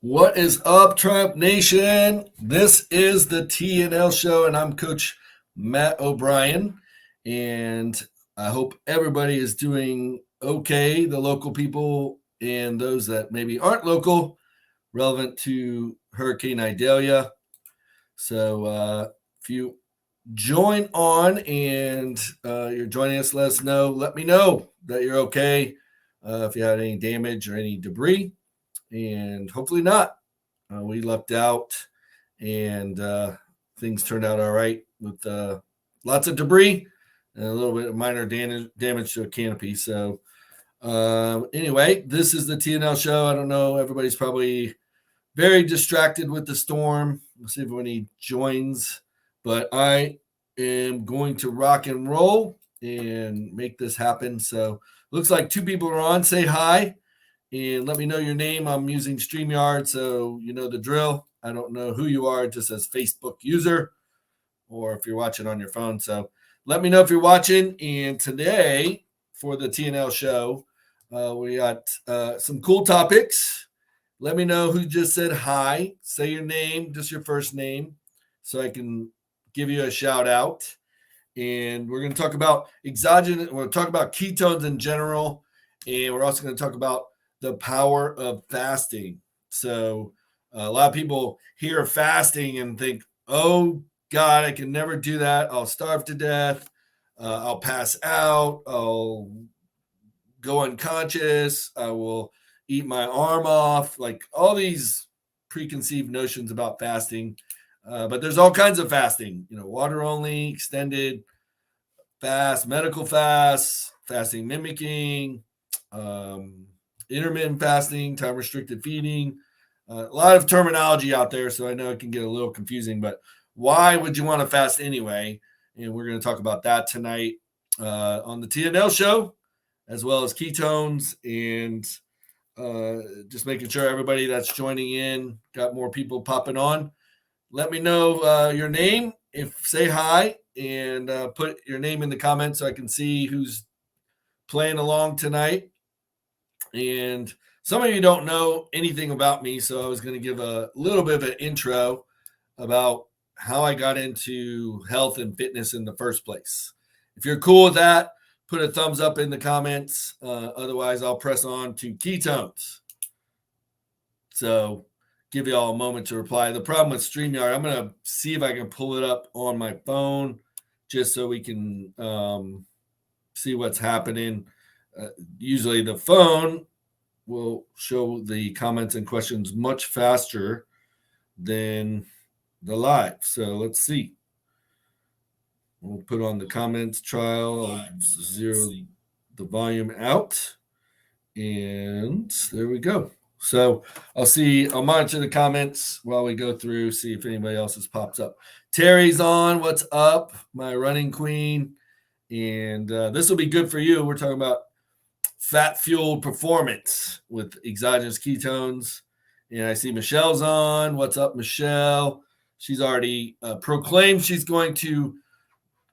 What is up, Triumph Nation? This is the TNL show, and I'm Coach Matt O'Brien. And I hope everybody is doing okay, the local people and those that maybe aren't local, relevant to Hurricane Idalia. So if you join on and you're joining us, let us know. Let me know that you're okay, if you had any damage or any debris, and hopefully not. We lucked out, and things turned out all right with lots of debris and a little bit of minor damage to a canopy. So anyway, this is the TNL show. I don't know. Everybody's probably very distracted with the storm. We'll see if anybody joins, but I am going to rock and roll and make this happen. So looks like two people are on. Say hi and let me know your name. I'm using StreamYard, so you know the drill. I don't know who you are. It just says Facebook user, or if you're watching on your phone. So let me know if you're watching. And today, for the TNL show, we got some cool topics. Let me know who just said hi. Say your name, just your first name, so I can give you a shout out. And we're going to talk about exogenous. We're going to talk about ketones in general, and we're also going to talk about the power of fasting. So a lot of people hear fasting and think, oh God, I can never do that. I'll starve to death. I'll pass out. I'll go unconscious. I will eat my arm off. Like all these preconceived notions about fasting. But there's all kinds of fasting, water only, extended fast, medical fast, fasting mimicking, intermittent fasting, time restricted feeding. A lot of terminology out there, so I know it can get a little confusing, but why would you want to fast anyway? And we're going to talk about that tonight on the TNL show, as well as ketones, and just making sure everybody that's joining in, got more people popping on. Let me know your name, say hi, and put your name in the comments so I can see who's playing along tonight. And some of you don't know anything about me, so I was going to give a little bit of an intro about how I got into health and fitness in the first place. If you're cool with that, put a thumbs up in the comments. Otherwise, I'll press on to ketones. So give you all a moment to reply. The problem with StreamYard, I'm going to see if I can pull it up on my phone just so we can see what's happening. Usually the phone will show the comments and questions much faster than the live. So let's see. We'll put on the comments trial. I'll zero the volume out. And there we go. So I'll monitor the comments while we go through, see if anybody else has popped up. Terry's on. What's up, my running queen? And this will be good for you. We're talking about fat-fueled performance with exogenous ketones. And I see Michelle's on. What's up, Michelle? She's already proclaimed she's going to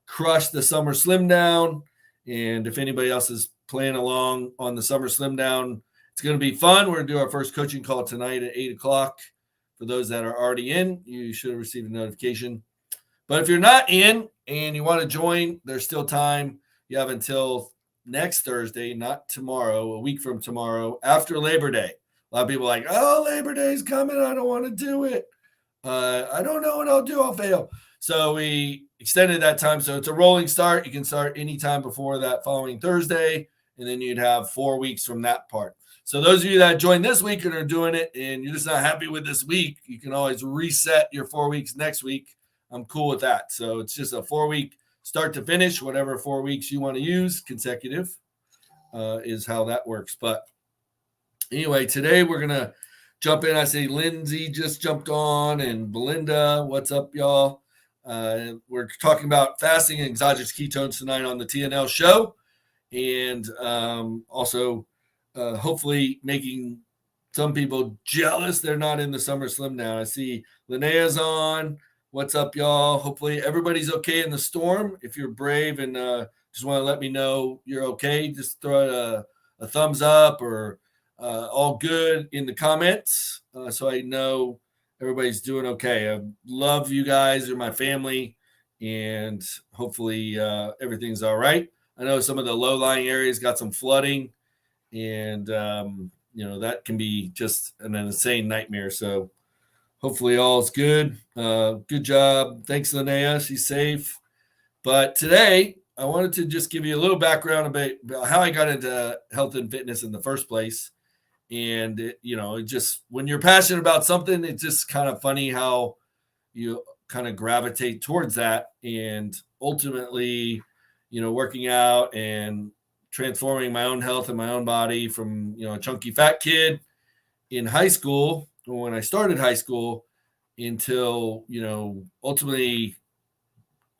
crush the Summer Slim Down. And if anybody else is playing along on the Summer Slim Down, it's going to be fun. We're going to do our first coaching call tonight at 8 o'clock. For those that are already in, you should have received a notification. But if you're not in and you want to join, there's still time. You have until next Thursday, not tomorrow, a week from tomorrow, after Labor Day. A lot of people are like, oh, Labor Day's coming. I don't want to do it. I don't know what I'll do. I'll fail. So we extended that time. So it's a rolling start. You can start anytime before that following Thursday, and then you'd have 4 weeks from that part. So those of you that joined this week and are doing it and you're just not happy with this week, you can always reset your 4 weeks next week. I'm cool with that. So it's just a 4-week start to finish, whatever 4 weeks you want to use, consecutive is how that works. But anyway, today we're going to jump in. I see Lindsay just jumped on, and Belinda. What's up, y'all? We're talking about fasting and exogenous ketones tonight on the TNL show, and also hopefully making some people jealous they're not in the Summer Slim Down. I see Linnea's on. What's up, y'all? Hopefully everybody's okay in the storm. If you're brave and just want to let me know you're okay, just throw a thumbs up or all good in the comments, so I know everybody's doing okay. I love you guys. You're my family, and hopefully everything's all right. I know some of the low-lying areas got some flooding, and that can be just an insane nightmare. So hopefully all's good. Good job. Thanks, Linnea. She's safe. But today, I wanted to just give you a little background about how I got into health and fitness in the first place. And, it just when you're passionate about something, it's just kind of funny how you kind of gravitate towards that. And ultimately, working out and transforming my own health and my own body from, a chunky fat kid in high school, when I started high school, until, ultimately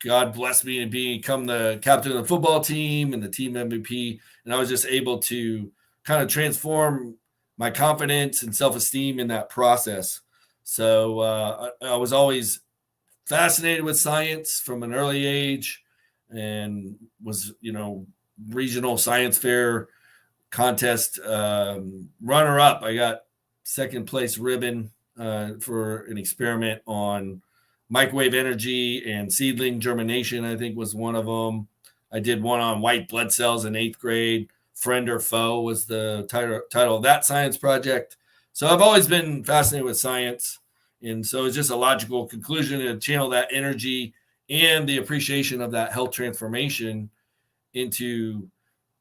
God blessed me to become the captain of the football team and the team MVP. And I was just able to kind of transform my confidence and self-esteem in that process. So I was always fascinated with science from an early age, and was, regional science fair contest runner up. I got second place ribbon for an experiment on microwave energy and seedling germination, I think was one of them. I did one on white blood cells in 8th grade. Friend or Foe was the title of that science project. So I've always been fascinated with science. And so it's just a logical conclusion to channel that energy and the appreciation of that health transformation into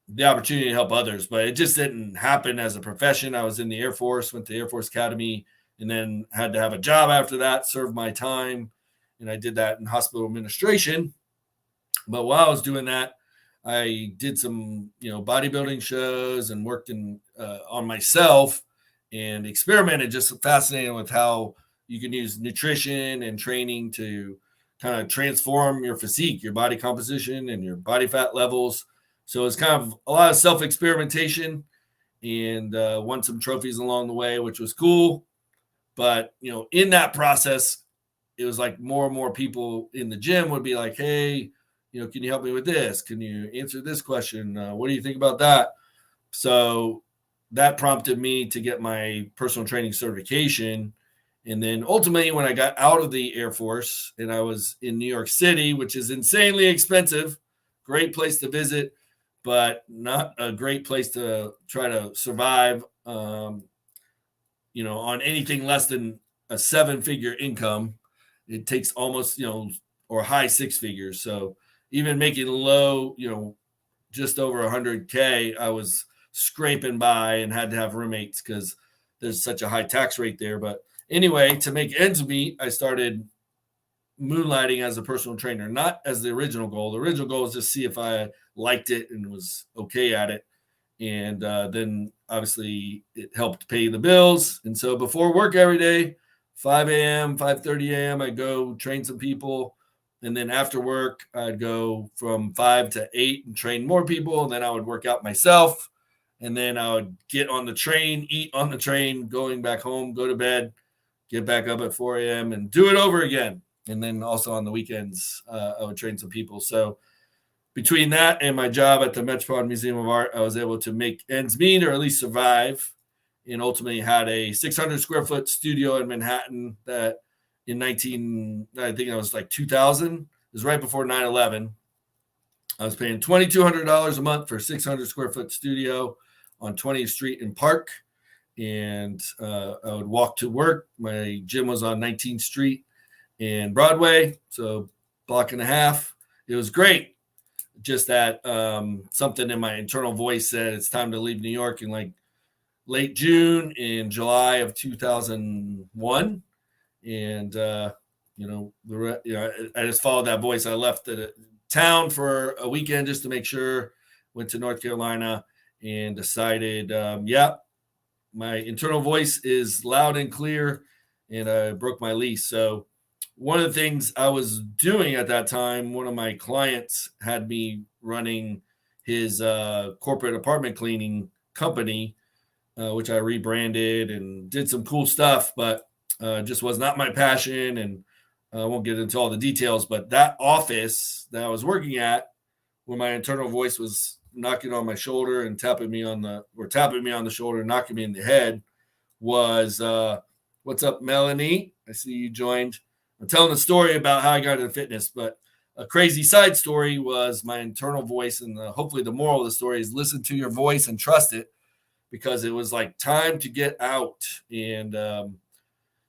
the opportunity to help others. But it just didn't happen as a profession. I was in the Air Force, went to the Air Force Academy, and then had to have a job after that, serve my time. And I did that in hospital administration. But while I was doing that, I did some, bodybuilding shows and worked on myself and experimented, just fascinated with how you can use nutrition and training to kind of transform your physique, your body composition, and your body fat levels. So it's kind of a lot of self-experimentation, and won some trophies along the way, which was cool. But, in that process, it was like more and more people in the gym would be like, hey, can you help me with this? Can you answer this question? What do you think about that? So that prompted me to get my personal training certification. And then ultimately, when I got out of the Air Force and I was in New York City, which is insanely expensive, great place to visit, but not a great place to try to survive, on anything less than a 7-figure income. It takes almost, or high 6 figures. So even making low, just over 100K, I was scraping by and had to have roommates because there's such a high tax rate there. But anyway, to make ends meet, I started moonlighting as a personal trainer, not as the original goal. The original goal was just see if I liked it and was okay at it. And then obviously it helped pay the bills. And so before work every day, 5 a.m., 5:30 a.m., I go train some people. And then after work, I'd go from 5 to 8 and train more people. And then I would work out myself. And then I would get on the train, eat on the train, going back home, go to bed, get back up at 4 a.m. and do it over again. And then also on the weekends, I would train some people. So between that and my job at the Metropolitan Museum of Art, I was able to make ends meet, or at least survive, and ultimately had a 600 square foot studio in Manhattan that I think it was like 2000. It was right before 9/11. I was paying $2,200 a month for a 600 square foot studio on 20th Street in Park. And I would walk to work. My gym was on 19th Street and Broadway, so block and a half. It was great. Just that something in my internal voice said it's time to leave New York in like late June and July of 2001. And, I just followed that voice. I left the town for a weekend just to make sure, went to North Carolina and decided, my internal voice is loud and clear, and I broke my lease. So one of the things I was doing at that time, one of my clients had me running his corporate apartment cleaning company, which I rebranded and did some cool stuff, but just was not my passion. And I won't get into all the details, but that office that I was working at, where my internal voice was knocking on my shoulder and tapping me on the shoulder, knocking me in the head was, what's up, Melanie? I see you joined. I'm telling a story about how I got into fitness, but a crazy side story was my internal voice. And hopefully the moral of the story is listen to your voice and trust it, because it was like time to get out. And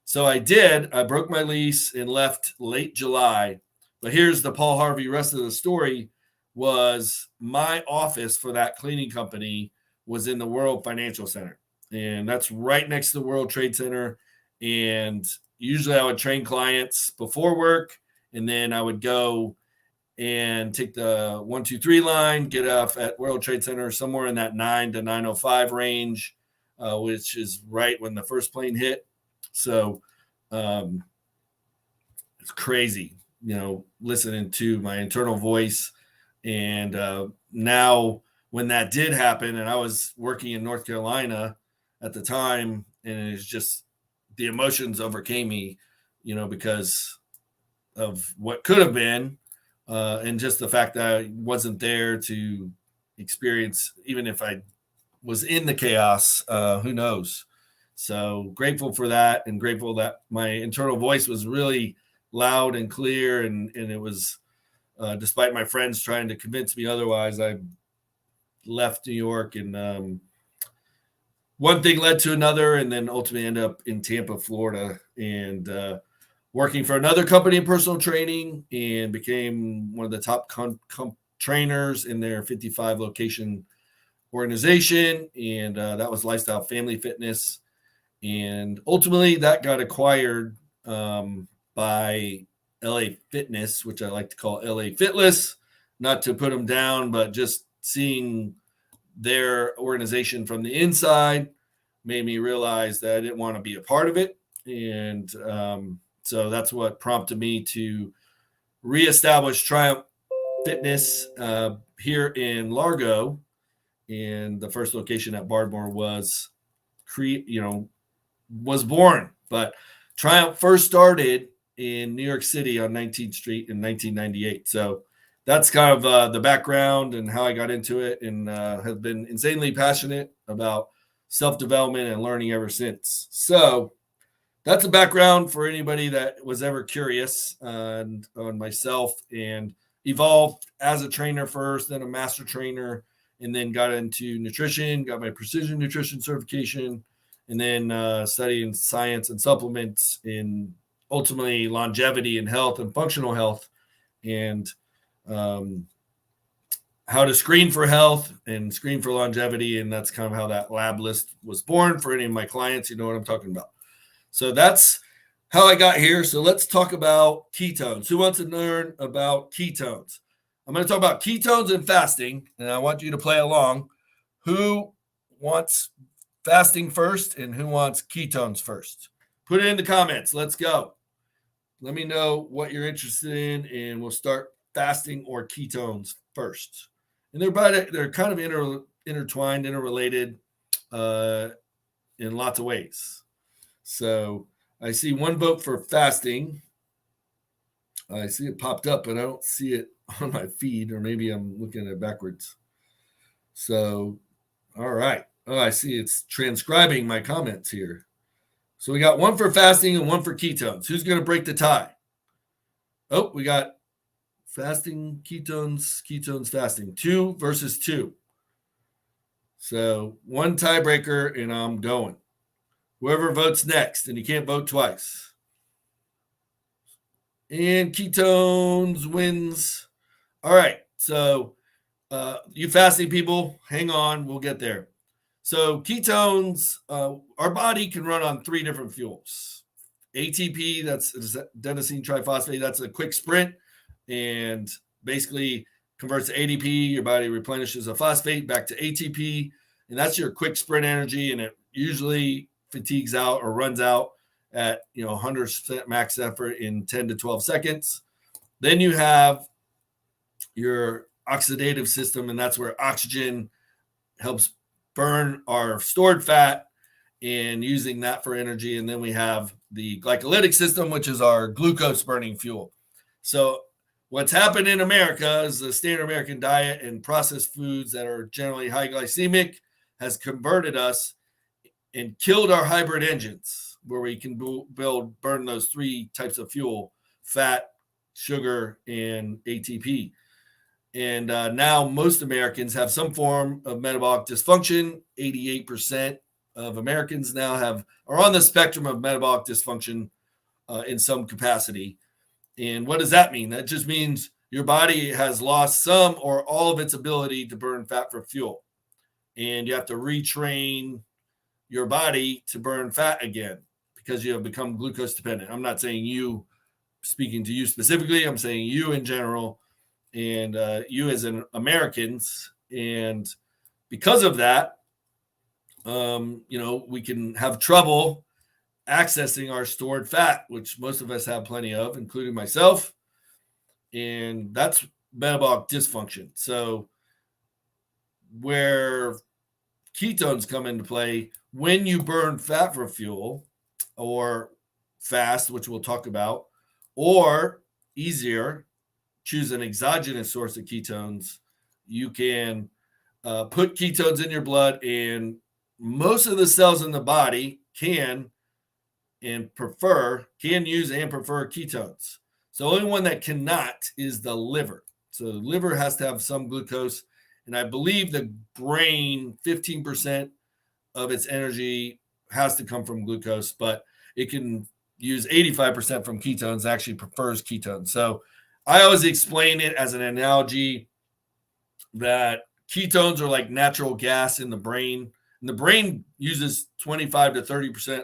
so I did. I broke my lease and left late July. But here's the Paul Harvey rest of the story. Was my office for that cleaning company was in the World Financial Center. And that's right next to the World Trade Center. And usually I would train clients before work, and then I would go and take the 123 line, get off at World Trade Center somewhere in that 9 to 9:05 range, which is right when the first plane hit. So it's crazy, listening to my internal voice. And now when that did happen, and I was working in North Carolina at the time, and it's just the emotions overcame me, because of what could have been, and just the fact that I wasn't there to experience, even if I was in the chaos, who knows? So grateful for that, and grateful that my internal voice was really loud and clear, and it was, despite my friends trying to convince me otherwise, I left New York, and one thing led to another, and then ultimately ended up in Tampa, Florida, and working for another company in personal training, and became one of the top trainers in their 55 location organization. And that was Lifestyle Family Fitness. And ultimately that got acquired by LA Fitness, which I like to call LA Fitless, not to put them down, but just seeing their organization from the inside made me realize that I didn't want to be a part of it. And so that's what prompted me to reestablish Triumph Fitness here in Largo. And the first location at Bardmore was born. But Triumph first started in New York City on 19th Street in 1998. So that's kind of the background and how I got into it, and have been insanely passionate about self-development and learning ever since. So that's a background for anybody that was ever curious on myself, and evolved as a trainer first, then a master trainer, and then got into nutrition, got my precision nutrition certification, and then studying science and supplements, in ultimately longevity and health and functional health, and how to screen for health and screen for longevity. And that's kind of how that lab list was born. For any of my clients, you know what I'm talking about. So that's how I got here. So let's talk about ketones. Who wants to learn about ketones? I'm going to talk about ketones and fasting, and I want you to play along. Who wants fasting first, and who wants ketones first? Put it in the comments. Let's go. Let me know what you're interested in, and we'll start fasting or ketones first. And they're kind of intertwined, interrelated in lots of ways. So I see one vote for fasting. I see it popped up, but I don't see it on my feed, or maybe I'm looking at it backwards. So, all right. Oh, I see it's transcribing my comments here. So we got one for fasting and one for ketones. Who's going to break the tie? Oh, we got fasting, ketones, fasting. 2 versus 2. So one tiebreaker, and I'm going. Whoever votes next, and you can't vote twice. And ketones wins. All right. So you fasting people, hang on. We'll get there. So ketones, our body can run on 3 different fuels. ATP, that's adenosine triphosphate. That's a quick sprint, and basically converts to ADP. Your body replenishes a phosphate back to ATP, and that's your quick sprint energy. And it usually fatigues out or runs out at 100% max effort in 10 to 12 seconds. Then you have your oxidative system, and that's where oxygen helps burn our stored fat, and using that for energy. And then we have the glycolytic system, which is our glucose burning fuel. So what's happened in America is the standard American diet and processed foods that are generally high glycemic has converted us and killed our hybrid engines, where we can burn those three types of fuel: fat, sugar, and ATP. And now most Americans have some form of metabolic dysfunction. 88% of Americans now are on the spectrum of metabolic dysfunction in some capacity. And what does that mean? That just means your body has lost some or all of its ability to burn fat for fuel. And you have to retrain your body to burn fat again because you have become glucose dependent. I'm not saying you, speaking to you specifically, I'm saying you in general, and you as an Americans. And because of that, we can have trouble accessing our stored fat, which most of us have plenty of, including myself. And that's metabolic dysfunction. So where ketones come into play, when you burn fat for fuel or fast, which we'll talk about, or easier, choose an exogenous source of ketones, you can put ketones in your blood, and most of the cells in the body can use and prefer ketones. So the only one that cannot is the liver. So the liver has to have some glucose, and I believe the brain, 15% of its energy has to come from glucose, but it can use 85% from ketones, actually prefers ketones. So I always explain it as an analogy that ketones are like natural gas in the brain, and the brain uses 25 to 30%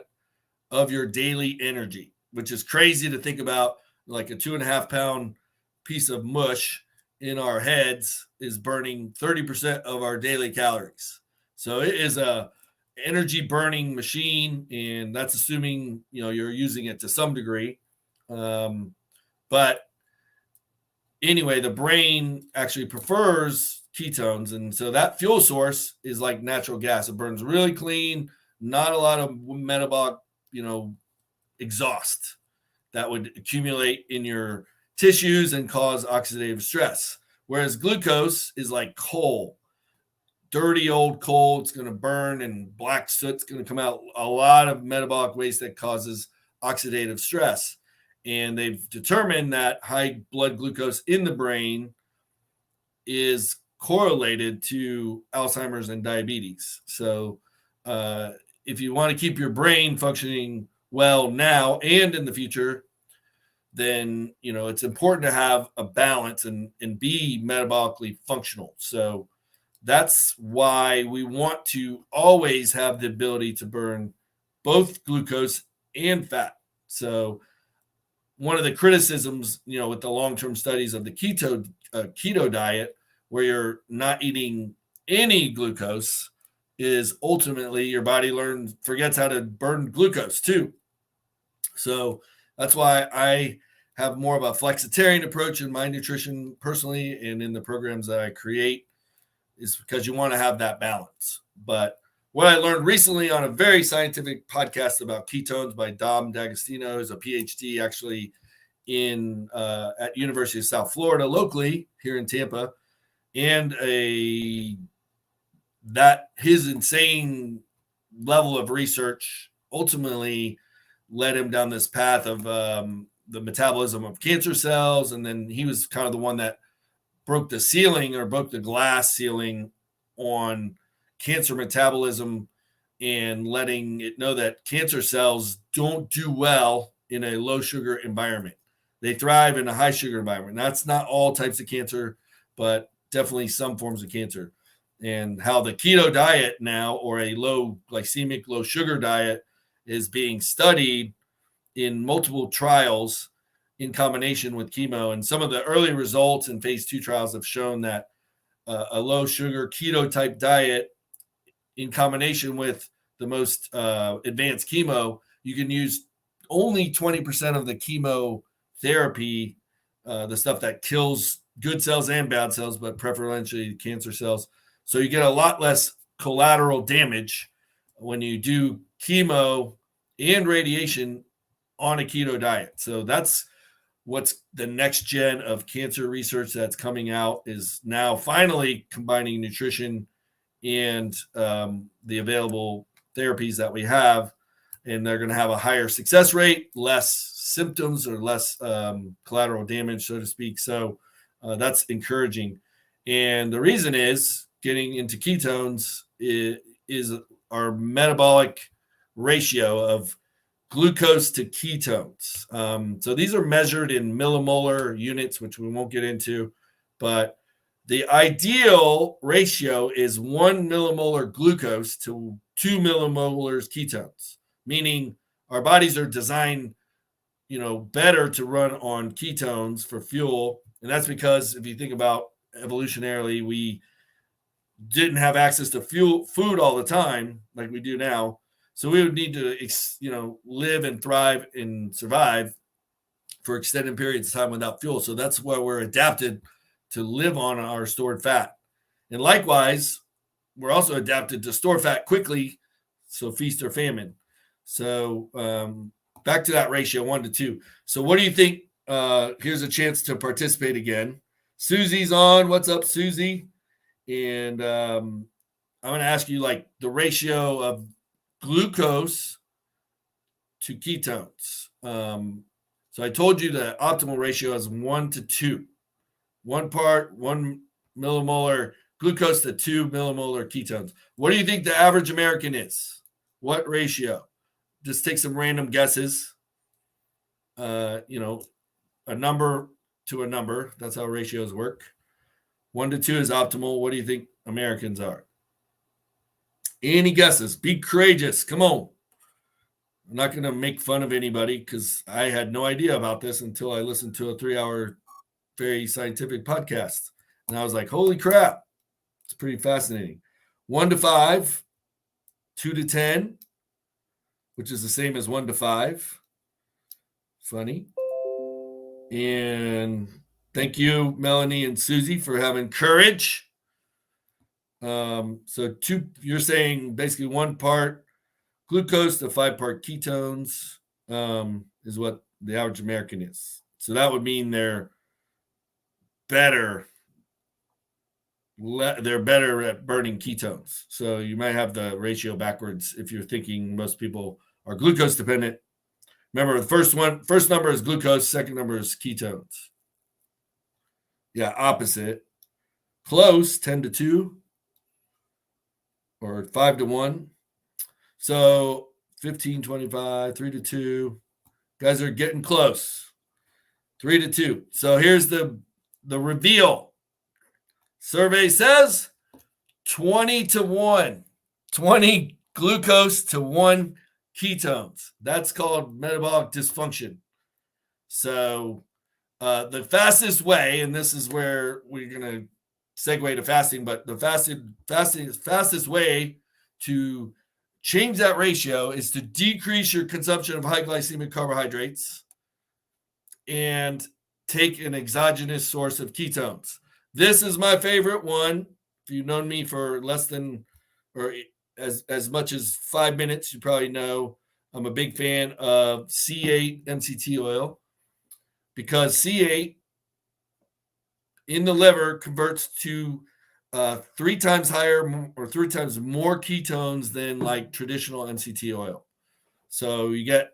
of your daily energy, which is crazy to think about. Like a 2.5 pound piece of mush in our heads is burning 30% of our daily calories. So it is a energy burning machine, and that's assuming you're using it to some degree. But anyway, the brain actually prefers ketones, and so that fuel source is like natural gas. It burns really clean, not a lot of metabolic exhaust that would accumulate in your tissues and cause oxidative stress. Whereas glucose is like coal, dirty old coal. It's going to burn, and black soot's going to come out. A lot of metabolic waste that causes oxidative stress. And they've determined that high blood glucose in the brain is correlated to Alzheimer's and diabetes. So if you want to keep your brain functioning well now and in the future, then it's important to have a balance and be metabolically functional. So that's why we want to always have the ability to burn both glucose and fat. So one of the criticisms, with the long-term studies of the keto diet, where you're not eating any glucose, is ultimately your body forgets how to burn glucose too. So that's why I have more of a flexitarian approach in my nutrition personally, and in the programs that I create, is because you want to have that balance. But what I learned recently on a very scientific podcast about ketones by Dom D'Agostino, who's a PhD actually at University of South Florida, locally here in Tampa, and that his insane level of research ultimately led him down this path of the metabolism of cancer cells. And then he was kind of the one that broke the glass ceiling on cancer metabolism, and letting it know that cancer cells don't do well in a low sugar environment. They thrive in a high sugar environment. That's not all types of cancer, but definitely some forms of cancer. And how the keto diet now, or a low glycemic, low sugar diet, is being studied in multiple trials in combination with chemo. And some of the early results in phase 2 trials have shown that a low sugar keto type diet in combination with the most advanced chemo, you can use only 20% of the chemotherapy, the stuff that kills good cells and bad cells, but preferentially cancer cells. So you get a lot less collateral damage when you do chemo and radiation on a keto diet. So that's what's the next gen of cancer research that's coming out is now finally combining nutrition and the available therapies that we have, and they're going to have a higher success rate, less symptoms or less collateral damage, so to speak. So that's encouraging. And the reason is getting into ketones is our metabolic ratio of glucose to ketones. So these are measured in millimolar units, which we won't get into, but the ideal ratio is 1 millimolar glucose to 2 millimolars ketones, meaning our bodies are designed, better to run on ketones for fuel. And that's because if you think about evolutionarily, we didn't have access to food all the time like we do now. So we would need to, live and thrive and survive for extended periods of time without fuel. So that's why we're adapted to live on our stored fat. And likewise, we're also adapted to store fat quickly, so feast or famine. So back to that ratio, 1 to 2. So what do you think? Here's a chance to participate again. Susie's on. What's up, Susie? And I'm going to ask you the ratio of glucose to ketones. So I told you the optimal ratio is 1 to 2. 1 millimolar glucose to 2 millimolar ketones. What do you think the average American is? What ratio? Just take some random guesses. A number to a number. That's how ratios work. 1 to 2 is optimal. What do you think Americans are? Any guesses? Be courageous. Come on. I'm not going to make fun of anybody because I had no idea about this until I listened to a 3-hour, very scientific podcast. And I was like, holy crap. It's pretty fascinating. 1 to 5, 2 to 10, which is the same as 1 to 5. Funny. And thank you, Melanie and Susie, for having courage. So you're saying basically 1 part glucose to 5 part ketones is what the average American is. So that would mean they're better. They're better at burning ketones. So you might have the ratio backwards if you're thinking most people are glucose dependent. Remember, the first number is glucose, second number is ketones. Yeah, opposite. Close, 10 to 2 or 5 to 1. So 15, 25, 3 to 2. Guys are getting close. 3 to 2. So here's the reveal. Survey says 20 to 1. 20 glucose to 1 ketones. That's called metabolic dysfunction. So the fastest way, and this is where we're going to segue to fasting, but the fastest way to change that ratio is to decrease your consumption of high glycemic carbohydrates and take an exogenous source of ketones. This is my favorite one. If you've known me for less than or as much as 5 minutes, you probably know I'm a big fan of C8 MCT oil because C8 in the liver converts to 3 times higher or 3 times more ketones than like traditional MCT oil. So you get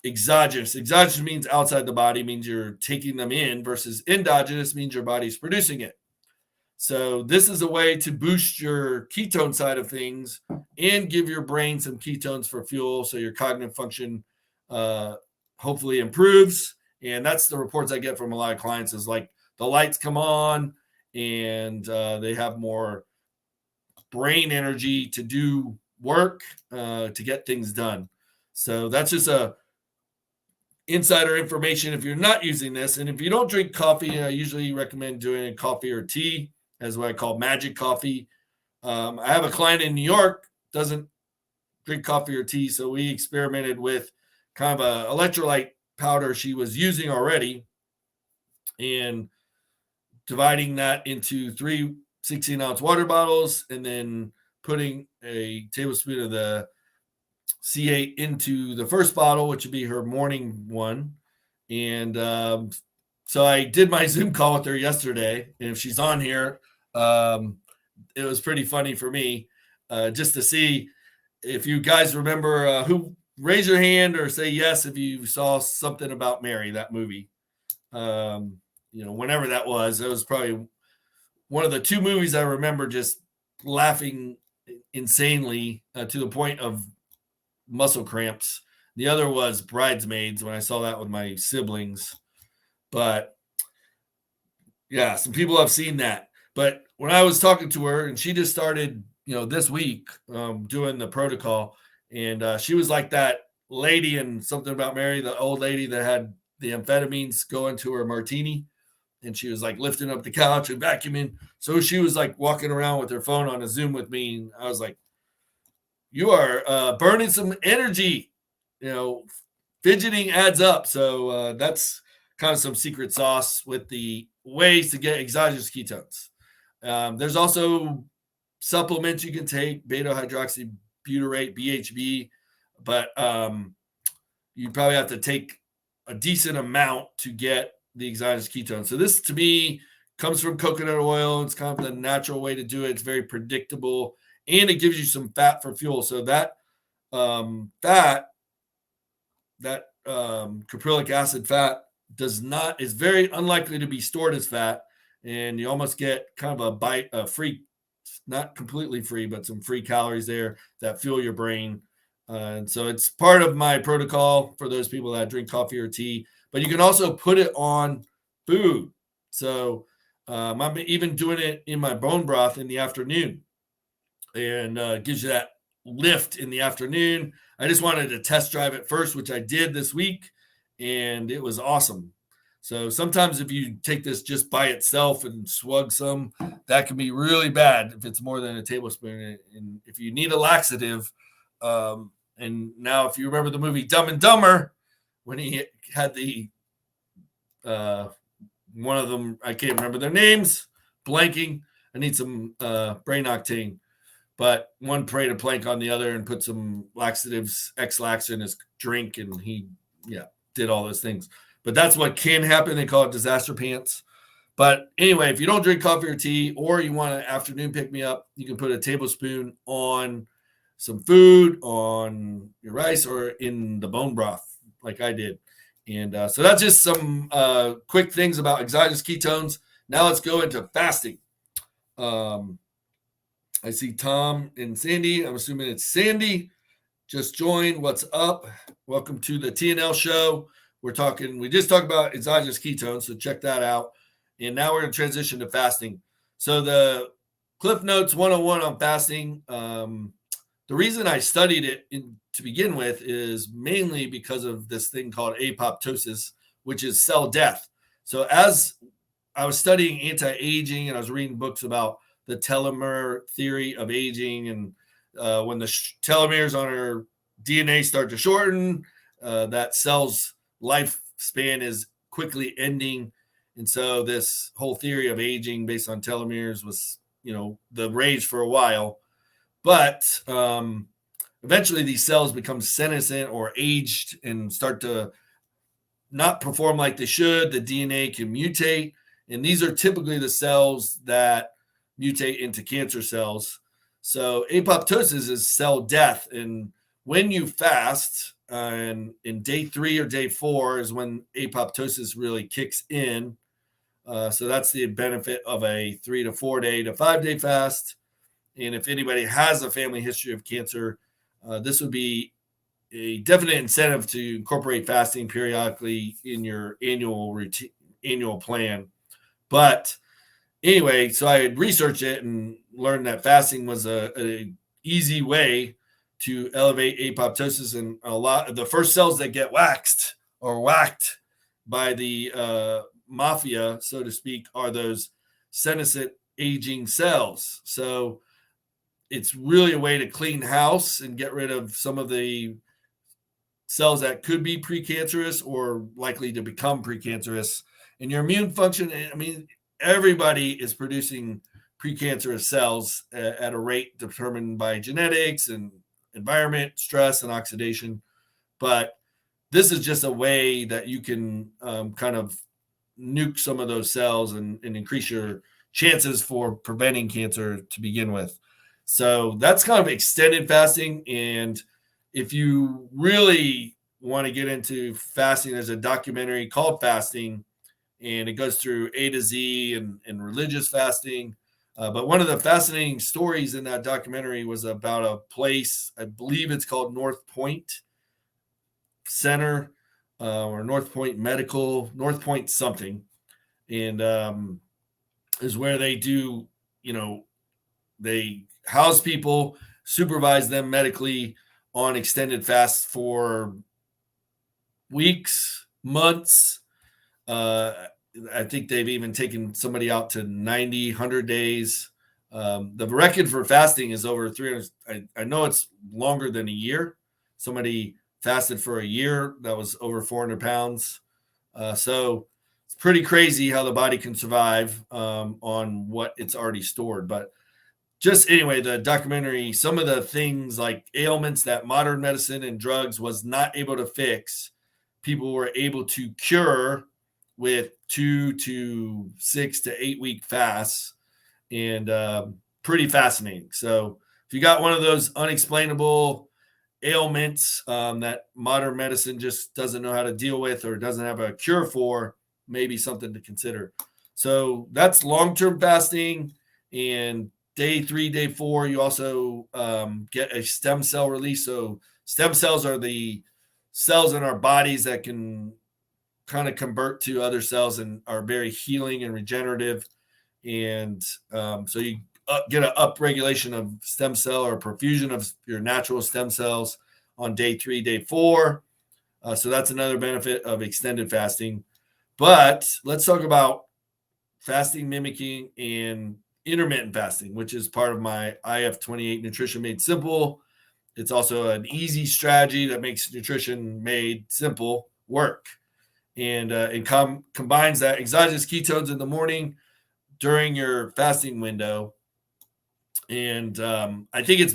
exogenous. Exogenous means outside the body, means you're taking them in, versus endogenous means your body's producing it. So this is a way to boost your ketone side of things and give your brain some ketones for fuel so your cognitive function hopefully improves. And that's the reports I get from a lot of clients is like the lights come on and they have more brain energy to do work, to get things done. So that's just a insider information if you're not using this. And if you don't drink coffee, I usually recommend doing coffee or tea, as what I call magic coffee. I have a client in New York, doesn't drink coffee or tea, so we experimented with kind of a electrolyte powder she was using already and dividing that into 3 16-ounce water bottles and then putting a tablespoon of the C8 into the first bottle, which would be her morning one, And so I did my Zoom call with her yesterday. And if she's on here, it was pretty funny for me just to see if you guys remember who raise your hand or say yes if you saw something about Mary, that movie. Whenever that was, it was probably one of the two movies I remember just laughing insanely to the point of muscle cramps. The other was Bridesmaids when I saw that with my siblings. But yeah, some people have seen that. But when I was talking to her, and she just started, this week doing the protocol, and she was like that lady in Something About Mary, the old lady that had the amphetamines go into her martini, and she was like lifting up the couch and vacuuming. So she was like walking around with her phone on a Zoom with me, and I was like, "You are burning some energy, fidgeting adds up." So that's kind of some secret sauce with the ways to get exogenous ketones. There's also supplements you can take, beta hydroxybutyrate, BHB, but you probably have to take a decent amount to get the exogenous ketones. So this, to me, comes from coconut oil. It's kind of the natural way to do it. It's very predictable, and it gives you some fat for fuel. So that fat, that caprylic acid fat, is very unlikely to be stored as fat, and you almost get kind of a free, not completely free, but some free calories there that fuel your brain. And so it's part of my protocol for those people that drink coffee or tea, but you can also put it on food. So I'm even doing it in my bone broth in the afternoon, and gives you that lift in the afternoon. I just wanted to test drive it first, which I did this week, and it was awesome. So sometimes if you take this just by itself and swug some, that can be really bad if it's more than a tablespoon. And if you need a laxative, and now if you remember the movie Dumb and Dumber, when he had the one of them, I can't remember their names, blanking. I need some brain octane. But one preyed a plank on the other and put some laxatives, X-Lax in his drink, and he, did all those things. But that's what can happen. They call it disaster pants. But anyway, if you don't drink coffee or tea, or you want an afternoon pick-me-up, you can put a tablespoon on some food, on your rice, or in the bone broth, like I did. And so that's just some quick things about exogenous ketones. Now let's go into fasting. I see Tom and Sandy. I'm assuming it's Sandy. Just joined. What's up? Welcome to the TNL show. We just talked about exogenous ketones, so check that out. And now we're going to transition to fasting. So the Cliff Notes 101 on fasting, the reason I studied it to begin with is mainly because of this thing called apoptosis, which is cell death. So as I was studying anti-aging and I was reading books about the telomere theory of aging, and when the telomeres on our DNA start to shorten, that cell's lifespan is quickly ending. And so this whole theory of aging based on telomeres was, the rage for a while. But eventually these cells become senescent or aged and start to not perform like they should. The DNA can mutate. And these are typically the cells that mutate into cancer cells. So apoptosis is cell death. And when you fast, and in day 3 or day 4 is when apoptosis really kicks in. So that's the benefit of a 3 to 4 day to 5 day fast. And if anybody has a family history of cancer, this would be a definite incentive to incorporate fasting periodically in your annual plan. But anyway, so I had researched it and learned that fasting was a easy way to elevate apoptosis. And a lot of the first cells that get whacked by the mafia, so to speak, are those senescent aging cells. So it's really a way to clean house and get rid of some of the cells that could be precancerous or likely to become precancerous. And your immune function, everybody is producing precancerous cells at a rate determined by genetics and environment, stress, and oxidation. But this is just a way that you can kind of nuke some of those cells and increase your chances for preventing cancer to begin with. So that's kind of extended fasting. And if you really want to get into fasting, there's a documentary called Fasting, and it goes through A to Z and religious fasting. But one of the fascinating stories in that documentary was about a place, I believe it's called North Point Center, or North Point Medical, North Point something. And is where they do, they house people, supervise them medically on extended fasts for weeks, months. I think they've even taken somebody out to 90, 100 days. The record for fasting is over 300. I know it's longer than a year. Somebody fasted for a year that was over 400 pounds. So it's pretty crazy how the body can survive on what it's already stored. But just anyway, the documentary, some of the things like ailments that modern medicine and drugs was not able to fix, people were able to cure with 2 to 6 to 8 week fasts, and pretty fascinating. So if you got one of those unexplainable ailments that modern medicine just doesn't know how to deal with or doesn't have a cure for, maybe something to consider. So that's long-term fasting. And day 3, day 4, you also get a stem cell release. So stem cells are the cells in our bodies that can kind of convert to other cells and are very healing and regenerative. And so you get an upregulation of stem cell or perfusion of your natural stem cells on day 3, day 4. So that's another benefit of extended fasting. But let's talk about fasting mimicking and intermittent fasting, which is part of my IF28 Nutrition Made Simple. It's also an easy strategy that makes nutrition made simple work. And it combines that exogenous ketones in the morning during your fasting window. And I think it's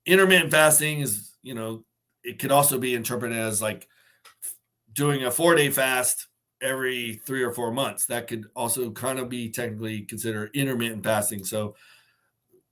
intermittent fasting is, it could also be interpreted as like doing a 4-day fast every 3 or 4 months. That could also kind of be technically considered intermittent fasting. So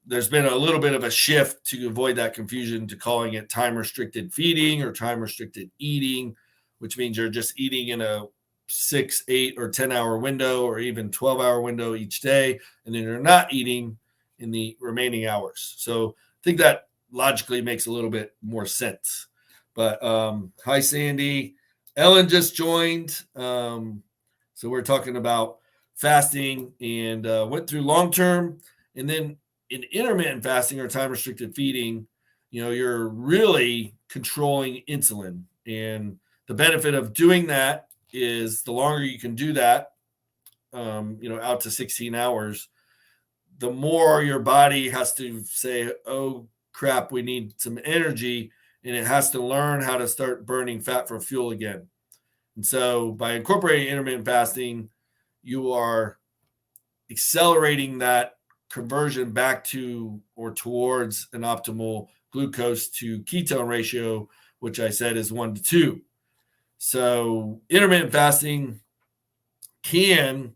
there's been a little bit of a shift to avoid that confusion to calling it time restricted feeding or time restricted eating, which means you're just eating in a 6, 8, or 10-hour window or even 12-hour window each day, and then you're not eating in the remaining hours. So I think that logically makes a little bit more sense. But hi, Sandy. Ellen just joined. So we're talking about fasting and went through long-term, and then in intermittent fasting or time restricted feeding, you're really controlling insulin. And the benefit of doing that is the longer you can do that, out to 16 hours, the more your body has to say, oh crap, we need some energy, and it has to learn how to start burning fat for fuel again. And so by incorporating intermittent fasting, you are accelerating that conversion back to or towards an optimal glucose to ketone ratio, which I said is 1 to 2. So intermittent fasting can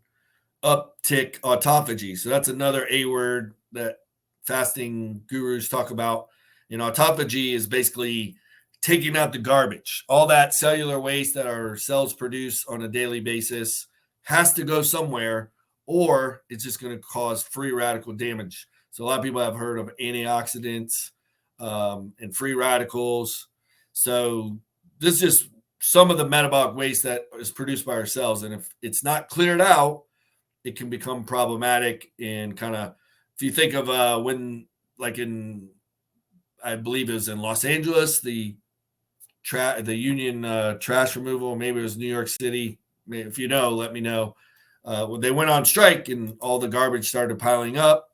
uptick autophagy. So that's another A word that fasting gurus talk about. And autophagy is basically taking out the garbage. All that cellular waste that our cells produce on a daily basis has to go somewhere, or it's just going to cause free radical damage. So a lot of people have heard of antioxidants and free radicals. So this is just some of the metabolic waste that is produced by our cells. And if it's not cleared out, it can become problematic. And kind of, if you think of when, like I believe it was in Los Angeles, the union trash removal, maybe it was New York City. If you know, let me know. When they went on strike and all the garbage started piling up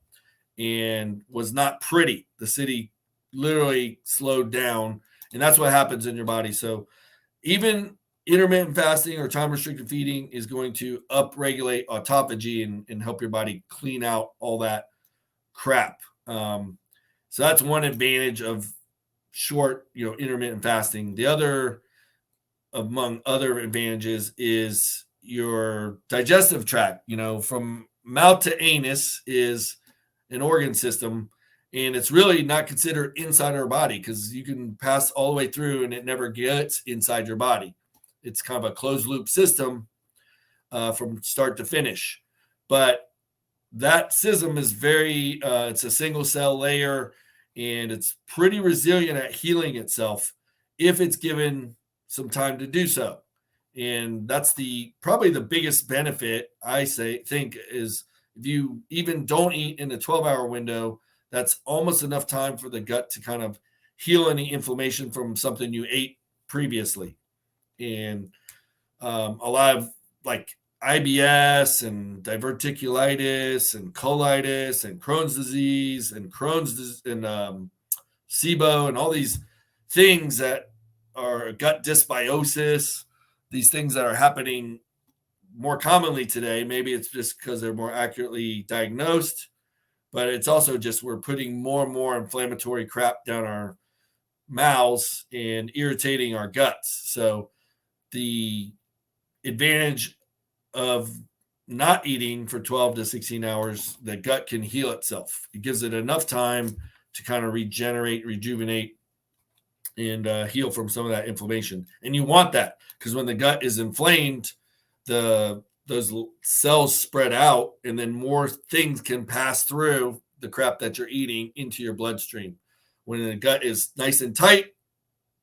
and was not pretty. The city literally slowed down, and that's what happens in your body. So even intermittent fasting or time restricted feeding is going to upregulate autophagy and help your body clean out all that crap. So that's one advantage of short, intermittent fasting. The other among other advantages, is your digestive tract. From mouth to anus is an organ system, and it's really not considered inside our body because you can pass all the way through and it never gets inside your body. It's kind of a closed loop system from start to finish. But that system is it's a single cell layer, and it's pretty resilient at healing itself if it's given some time to do so. And that's probably the biggest benefit, I think, is if you even don't eat in a 12-hour window, that's almost enough time for the gut to kind of heal any inflammation from something you ate previously. And a lot of like IBS and diverticulitis and colitis and Crohn's disease and SIBO and all these things that are gut dysbiosis, these things that are happening more commonly today. Maybe it's just because they're more accurately diagnosed, but it's also just we're putting more and more inflammatory crap down our mouths and irritating our guts. So the advantage of not eating for 12 to 16 hours, the gut can heal itself. It gives it enough time to kind of regenerate, rejuvenate, and heal from some of that inflammation. And you want that because when the gut is inflamed, those cells spread out, and then more things can pass through the crap that you're eating into your bloodstream. When the gut is nice and tight,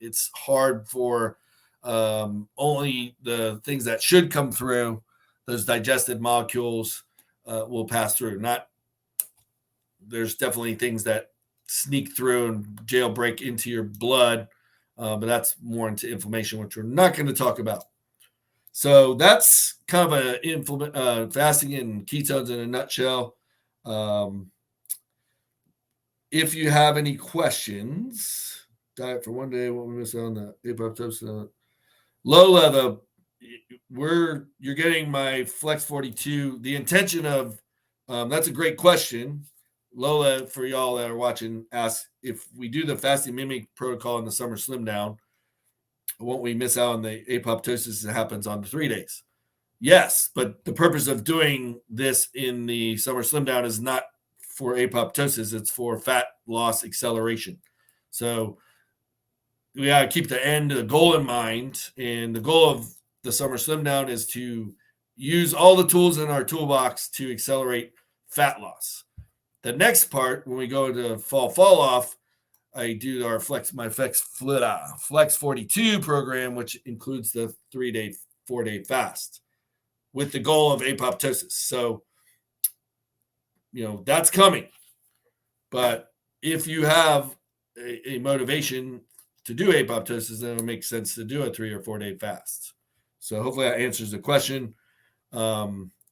it's hard for only the things that should come through, those digested molecules, will pass through. There's definitely things that sneak through and jailbreak into your blood, but that's more into inflammation, which we're not going to talk about. So that's kind of a fasting and ketones in a nutshell. If you have any questions, diet for one day, what we miss on the apoptosis. Lola, you're getting my Flex 42. The intention of that's a great question. Lola, for y'all that are watching, asks if we do the fasting mimic protocol in the summer slim down, won't we miss out on the apoptosis that happens on the 3 days? Yes, but the purpose of doing this in the summer slim down is not for apoptosis, it's for fat loss acceleration. So we got to keep the goal in mind. And the goal of the summer slim down is to use all the tools in our toolbox to accelerate fat loss. The next part, when we go to fall off, I do our Flex 42 program, which includes the 3-day, 4-day fast with the goal of apoptosis. So, that's coming. But if you have a motivation to do apoptosis, then it makes sense to do a 3 or 4-day fast. So hopefully that answers the question.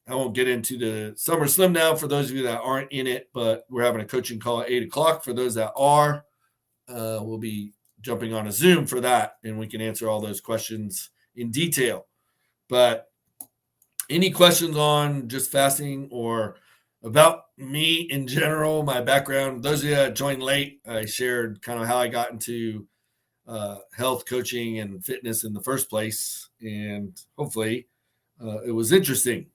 I won't get into the summer slim down for those of you that aren't in it, but we're having a coaching call at 8 o'clock. For those that are, we'll be jumping on a Zoom for that, and we can answer all those questions in detail. But any questions on just fasting or about me in general, my background? Those of you that joined late, I shared kind of how I got into health coaching and fitness in the first place, and hopefully it was interesting.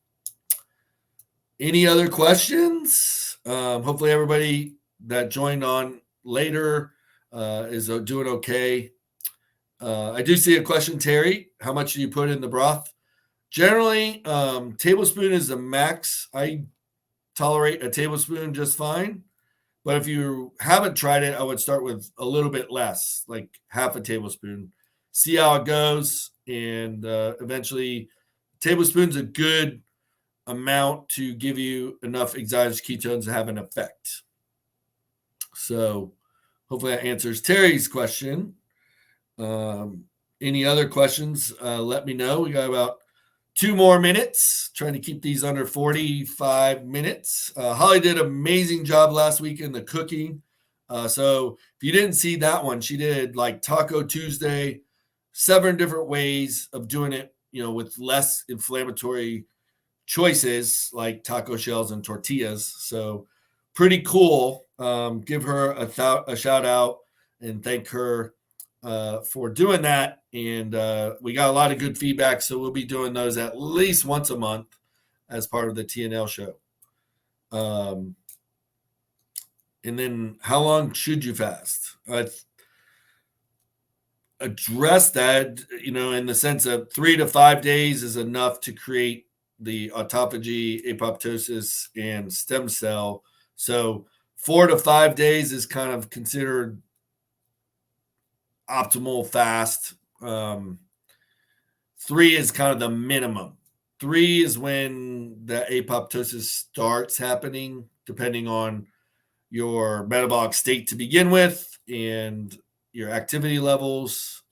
Any other questions? Hopefully everybody that joined on later is doing okay. I do see a question, Terry. How much do you put in the broth? Generally, tablespoon is the max. I tolerate a tablespoon just fine. But if you haven't tried it, I would start with a little bit less, like half a tablespoon. See how it goes. And eventually, tablespoon's a good amount to give you enough exogenous ketones to have an effect. So hopefully that answers Terry's question. Any other questions, let me know. We got about 2 more minutes, trying to keep these under 45 minutes. Holly did an amazing job last week in the cooking. So if you didn't see that one, she did like Taco Tuesday, 7 different ways of doing it, with less inflammatory choices like taco shells and tortillas. So pretty cool. Give her a shout out and thank her for doing that. And we got a lot of good feedback. So we'll be doing those at least once a month as part of the TNL show. And then how long should you fast? Address that, in the sense of 3 to 5 days is enough to create the autophagy, apoptosis, and stem cell. So 4 to 5 days is kind of considered optimal fast. 3 is kind of the minimum. 3 is when the apoptosis starts happening, depending on your metabolic state to begin with and your activity levels.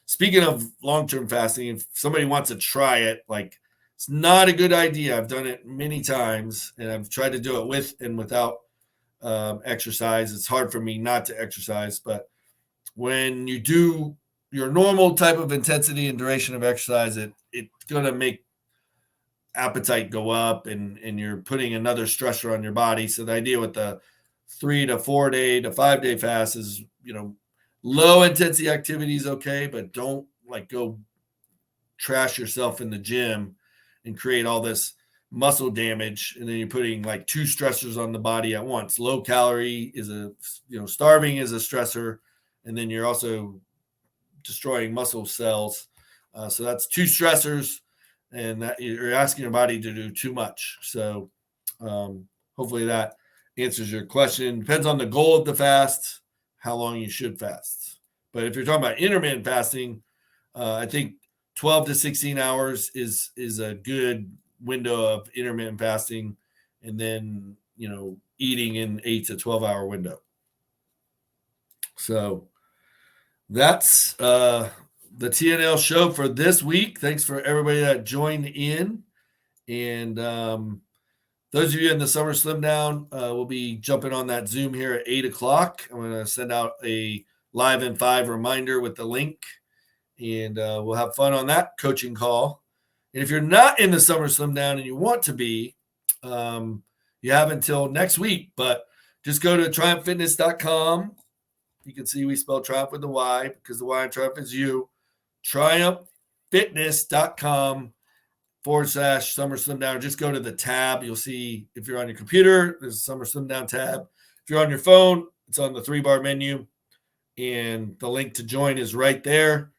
Speaking of long-term fasting, if somebody wants to try it, it's not a good idea. I've done it many times, and I've tried to do it with and without exercise. It's hard for me not to exercise, but when you do your normal type of intensity and duration of exercise, it's going to make appetite go up, and you're putting another stressor on your body. So the idea with the 3 to 4 day to 5 day fast is, low intensity activity is okay, but don't go trash yourself in the gym and create all this muscle damage. And then you're putting 2 stressors on the body at once. Low calorie is starving is a stressor. And then you're also destroying muscle cells. So that's 2 stressors, and that you're asking your body to do too much. So hopefully that answers your question. Depends on the goal of the fast, how long you should fast. But if you're talking about intermittent fasting, I think 12 to 16 hours is a good window of intermittent fasting, and then, eating in 8 to 12 hour window. So that's the TNL show for this week. Thanks for everybody that joined in. And those of you in the Summer Slim Down, will be jumping on that Zoom here at 8 o'clock. I'm going to send out a Live in 5 reminder with the link, and we'll have fun on that coaching call. And if you're not in the Summer Slim Down and you want to be, you have until next week. But just go to triumphfitness.com. You can see we spell Triumph with the Y, because the Y in Triumph is you. triumphfitness.com/Summer Slim Down. Just go to the tab. You'll see, if you're on your computer, there's a Summer Slim Down tab. If you're on your phone, it's on the 3-bar menu, and the link to join is right there.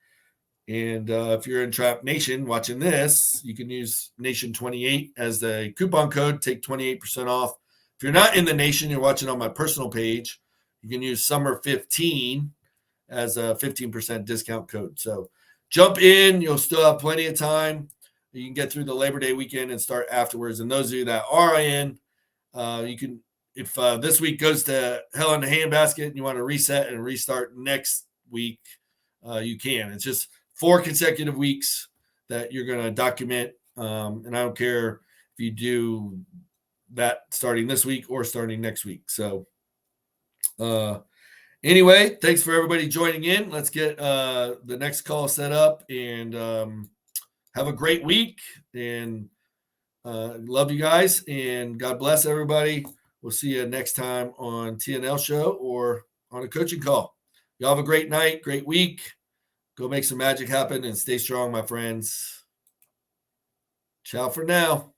And if you're in Triumph Nation watching this, you can use Nation28 as the coupon code, take 28% off. If you're not in the Nation, you're watching on my personal page, you can use Summer15 as a 15% discount code. So jump in. You'll still have plenty of time. You can get through the Labor Day weekend and start afterwards. And those of you that are in, you can, if this week goes to hell in the handbasket and you want to reset and restart next week, you can. It's just 4 consecutive weeks that you're going to document. And I don't care if you do that starting this week or starting next week. So anyway, thanks for everybody joining in. Let's get the next call set up, and have a great week, and love you guys, and God bless everybody. We'll see you next time on TNL show or on a coaching call. Y'all have a great night, great week. Go make some magic happen and stay strong, my friends. Ciao for now.